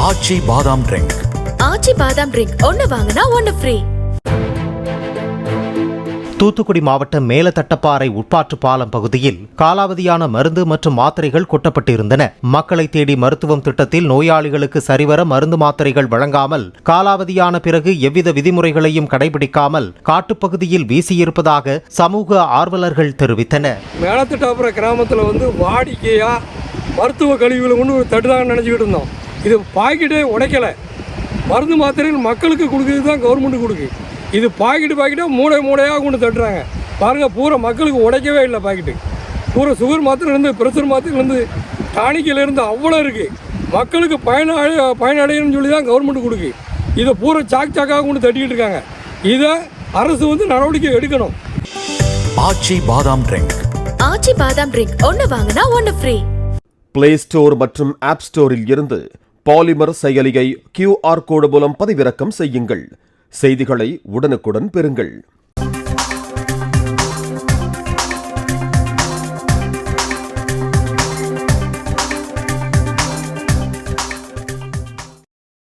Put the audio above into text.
ஆச்சி பாதாம் ட்ரிங்க். ஆச்சி பாதாம் ட்ரிங்க் ஒன்னு வாங்கினா ஒன்னு ஃப்ரீ. தூத்துக்குடி மாவட்டம் மேலத்தட்டப்பாறை உட்பாற்று பாலம் பகுதியில் காலாவதியான மருந்து மற்றும் மாத்திரைகள் கொட்டப்பட்டிருந்தன. மக்களை தேடி மருத்துவம் திட்டத்தில் நோயாளிகளுக்கு சரிவர மருந்து மாத்திரைகள் வழங்காமல் காலாவதியான பிறகு எவ்வித விதிமுறைகளையும் கடைபிடிக்காமல் காட்டுப்பகுதியில் வீசியிருப்பதாக சமூக ஆர்வலர்கள் தெரிவித்தனர். மேலத்தட்டப்பாறை கிராமத்தில் வாடிக்கையா மருத்துவ கழிவுகளை கொண்டு ஒரு தட்டுதாங்க நினைச்சுக்கிட்டு இருந்தோம். இது பாக்கெட்டே உடைக்கலை. மருந்து மாத்திரைகள் மக்களுக்கு கொடுக்குறது தான் கவர்மெண்ட் கொடுக்கு. இது பாக்கெட்டாக மூடையாக கொண்டு தட்டுறாங்க. பாருங்கள், பூரா மக்களுக்கு உடைக்கவே இல்லை. பாக்கெட்டு பூரா சுகர் மாத்திரைலேருந்து ப்ரெஷர் மாத்திரைலேருந்து டானிக்கிலேருந்து அவ்வளோ இருக்குது. மக்களுக்கு பயனடையணும்னு சொல்லி தான் கவர்மெண்ட் கொடுக்கு. இதை பூரா சாக்காக கொண்டு தட்டிக்கிட்டு இருக்காங்க. இதை அரசு நடவடிக்கை எடுக்கணும். ஆச்சி பாதாம் ட்ரிங்க். ஆச்சி பாதாம் ட்ரிங்க் ஒன்னு வாங்கினா ஒன்னு ஃப்ரீ. பிளே ஸ்டோர் மற்றும் ஆப் ஸ்டோரில் இருந்து பாலிமர் செயலியை QR கோடு மூலம் பதிவிறக்கம் செய்யுங்கள். செய்திகளை உடனுக்குடன் பெறுங்கள்.